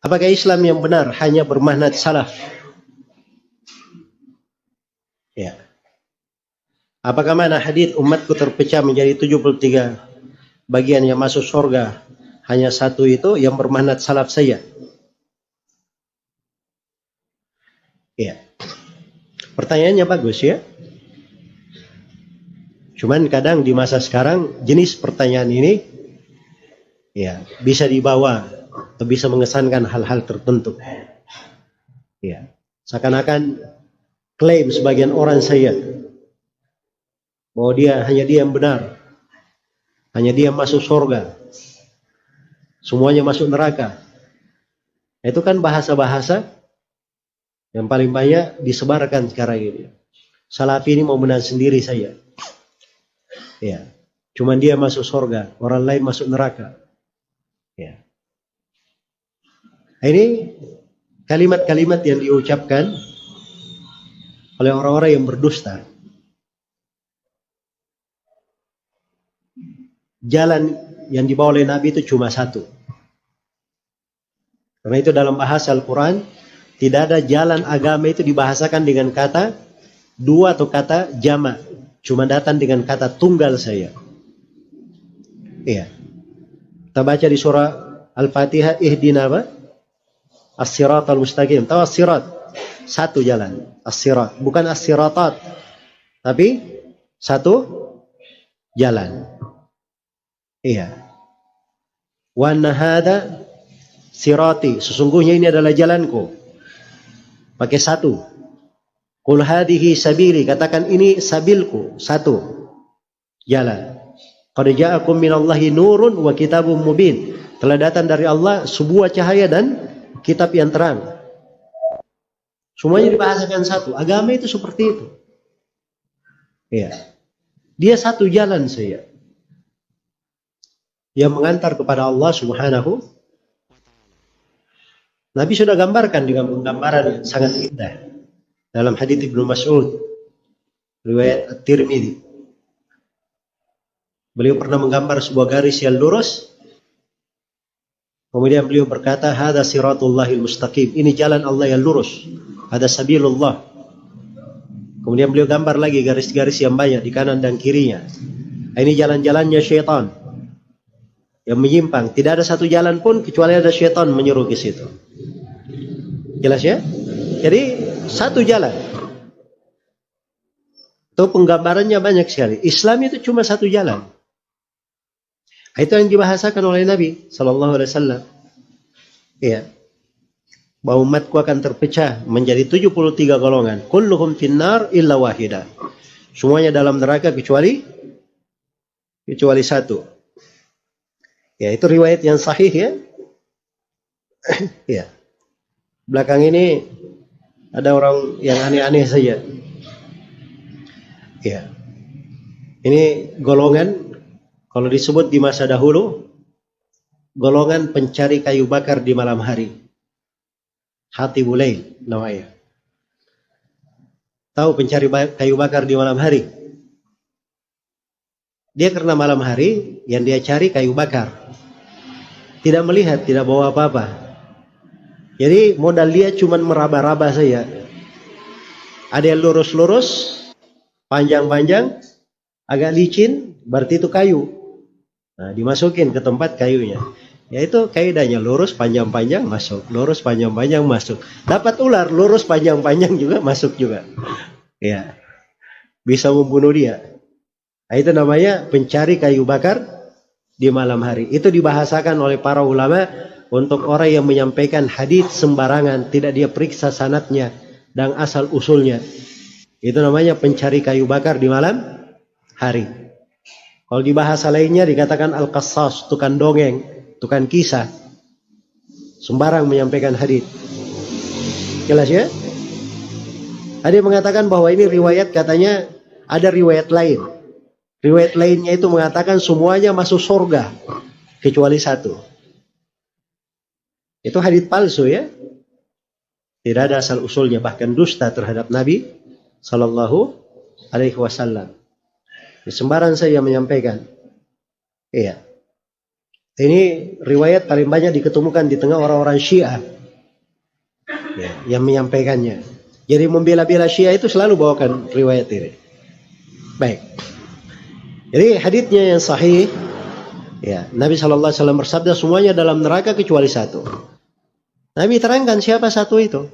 Apakah Islam yang benar hanya bermanhaj salaf? Ya. Apakah mana hadis umatku terpecah menjadi 73 bagian yang masuk surga? Hanya satu itu yang bermanhaj salaf saja. Ya. Pertanyaannya bagus ya. Cuman kadang di masa sekarang jenis pertanyaan ini ya bisa dibawa atau bisa mengesankan hal-hal tertentu. Ya. Seakan-akan klaim sebagian orang saya bahwa hanya dia yang benar, hanya dia yang masuk surga, semuanya masuk neraka. Itu kan bahasa-bahasa yang paling banyak disebarkan sekarang ini. Salafi ini mau menang sendiri saya. Ya, cuman dia masuk surga, orang lain masuk neraka. Ya. Ini kalimat-kalimat yang diucapkan oleh orang-orang yang berdusta. Jalan yang dibawa oleh Nabi itu cuma satu. Karena itu dalam bahasa Al-Quran tidak ada jalan agama itu dibahasakan dengan kata dua atau kata jama'. Cuma datang dengan kata tunggal saya. Iya. Kita baca di surah Al-Fatihah, ihdina apa? As-siratal mustaqim. Tahu as-sirat? Satu jalan. As-sirat. Bukan as-siratat. Tapi satu jalan. Iya. Wa anna hadza sirati. Sesungguhnya ini adalah jalanku. Pakai satu. Qul hadhihi sabili, katakan ini sabilku, satu jalan. Qad ja'akum minallahi nurun wa kitabun mubin. Telah datang dari Allah sebuah cahaya dan kitab yang terang. Semuanya dibahasakan satu. Agama itu seperti itu. Iya. Dia satu jalan saja yang mengantar kepada Allah Subhanahu. Nabi sudah gambarkan dengan penggambaran yang sangat indah. Dalam hadits Ibnu Mas'ud, riwayat At-Tirmidzi, beliau pernah menggambar sebuah garis yang lurus. Kemudian beliau berkata, "Hadza siratullahil mustaqim." Ini jalan Allah yang lurus. Ada sabilullah. Kemudian beliau gambar lagi garis-garis yang banyak di kanan dan kirinya. Ini jalan-jalannya syaitan yang menyimpang. Tidak ada satu jalan pun kecuali ada syaitan menyeru ke situ. Jelas ya? Jadi satu jalan. Itu penggambarannya banyak sekali. Islam itu cuma satu jalan. Itu yang dibahasakan oleh Nabi Sallallahu Alaihi Wasallam. Iya. Bahwa umatku akan terpecah menjadi 73 golongan. Kulluhum finnar illa wahida. Semuanya dalam neraka kecuali satu. Ya, itu riwayat yang sahih ya. Ya. Belakang ini ada orang yang aneh-aneh saja. Ya. Ini golongan, kalau disebut di masa dahulu, golongan pencari kayu bakar di malam hari. Hatibul Lail namanya. Tahu pencari kayu bakar di malam hari? Dia karena malam hari yang dia cari kayu bakar. Tidak melihat, tidak bawa apa-apa. Jadi modal dia cuma meraba-raba saja. Ada yang lurus-lurus, panjang-panjang, agak licin, berarti itu kayu. Nah, dimasukin ke tempat kayunya. Yaitu kaidahnya lurus, panjang-panjang, masuk. Lurus, panjang-panjang, masuk. Dapat ular, lurus, panjang-panjang juga, masuk juga. Ya, bisa membunuh dia. Nah, itu namanya pencari kayu bakar di malam hari. Itu dibahasakan oleh para ulama untuk orang yang menyampaikan hadis sembarangan, tidak dia periksa sanadnya dan asal usulnya. Itu namanya pencari kayu bakar di malam hari. Kalau di bahasa lainnya dikatakan al-qassas, tukang dongeng, tukang kisah. Sembarang menyampaikan hadis. Jelas ya? Ada yang mengatakan bahwa ini riwayat, katanya ada riwayat lain. Riwayat lainnya itu mengatakan semuanya masuk surga kecuali satu. Itu hadits palsu ya. Tidak ada asal usulnya, bahkan dusta terhadap Nabi Sallallahu Alaihi Wasallam. Sembarang saya menyampaikan. Iya. Ini riwayat paling banyak diketemukan di tengah orang-orang Syiah, ya, yang menyampaikannya. Jadi membela-bela Syiah itu selalu bawakan riwayat ini. Baik. Jadi haditsnya yang sahih, ya, Nabi SAW bersabda semuanya dalam neraka kecuali satu. Nabi terangkan siapa satu itu.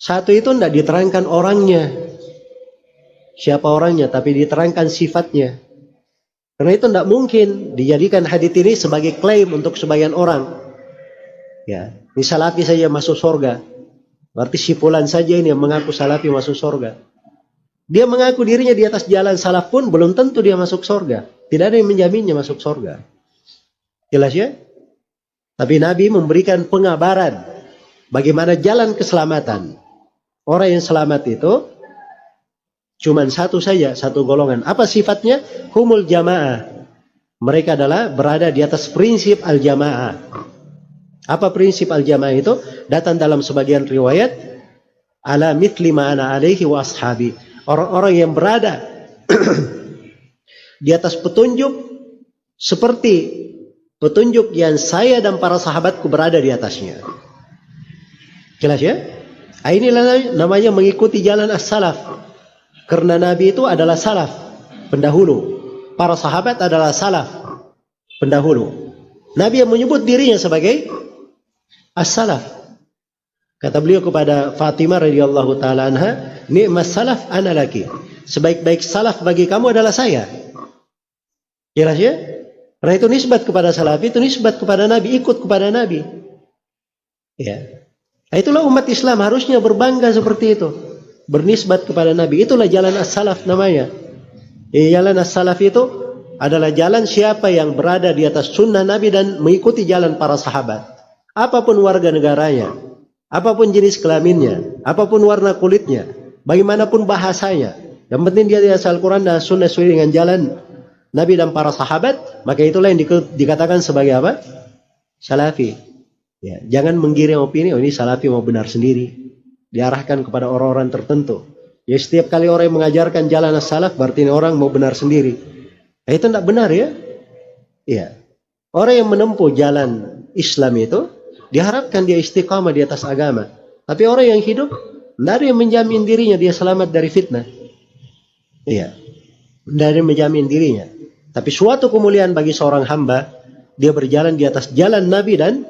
Satu itu tidak diterangkan orangnya, siapa orangnya, tapi diterangkan sifatnya. Karena itu tidak mungkin dijadikan hadits ini sebagai klaim untuk sebagian orang. Ya, ini salafi saja masuk surga. Berarti si fulan saja ini yang mengaku salafi masuk surga. Dia mengaku dirinya di atas jalan salaf pun belum tentu dia masuk surga. Tidak ada yang menjaminnya masuk surga. Jelas ya? Tapi Nabi memberikan pengabaran bagaimana jalan keselamatan. Orang yang selamat itu cuman satu saja, satu golongan. Apa sifatnya? Humul jamaah. Mereka adalah berada di atas prinsip al-jamaah. Apa prinsip al-jamaah itu? Datang dalam sebagian riwayat, ala mithli ma ana alaihi wa ashabi. Orang-orang yang berada di atas petunjuk seperti petunjuk yang saya dan para sahabatku berada di atasnya. Jelas ya? Inilah namanya mengikuti jalan as-salaf. Karena Nabi itu adalah salaf, pendahulu. Para sahabat adalah salaf, pendahulu. Nabi yang menyebut dirinya sebagai as-salaf. Kata beliau kepada Fatimah radhiyallahu taala anha, "Ni'mas salaf ana laki." Sebaik-baik salaf bagi kamu adalah saya. Jelas ya? Karena itu nisbat kepada salaf, itu nisbat kepada Nabi, ikut kepada Nabi. Ya. Itulah umat Islam harusnya berbangga seperti itu. Bernisbat kepada Nabi. Itulah jalan as-salaf namanya. Jalan as-salaf itu adalah jalan siapa yang berada di atas sunnah Nabi dan mengikuti jalan para sahabat. Apapun warga negaranya, apapun jenis kelaminnya, apapun warna kulitnya, bagaimanapun bahasanya, yang penting dia di atas Al-Quran dan sunnah sesuai dengan jalan Nabi dan para sahabat, maka itulah yang dikatakan sebagai apa? Salafi. Ya, jangan menggiring opini, oh ini salafi mau benar sendiri. Diarahkan kepada orang-orang tertentu. Ya, setiap kali orang yang mengajarkan jalan as-salaf, berarti ini orang mau benar sendiri. Nah, itu tidak benar ya. Ya. Orang yang menempuh jalan Islam itu, diharapkan dia istiqamah di atas agama. Tapi orang yang hidup, tidak ada yang menjamin dirinya dia selamat dari fitnah. Iya. Tidak ada yang menjamin dirinya. Tapi suatu kemuliaan bagi seorang hamba, dia berjalan di atas jalan Nabi dan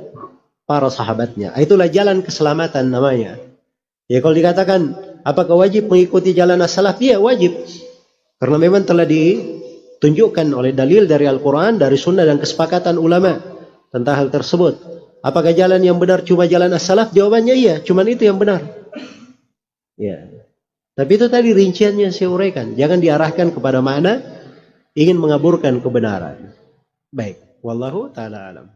para sahabatnya. Itulah jalan keselamatan namanya. Ya, kalau dikatakan apakah wajib mengikuti jalan as-salaf? Ya, wajib. Karena memang telah ditunjukkan oleh dalil dari Al-Quran, dari sunnah dan kesepakatan ulama tentang hal tersebut. Apakah jalan yang benar cuma jalan as-salaf? Jawabannya iya, cuma itu yang benar. Ya. Tapi itu tadi rinciannya saya uraikan. Jangan diarahkan kepada mana ingin mengaburkan kebenaran. Baik, wallahu ta'ala alam.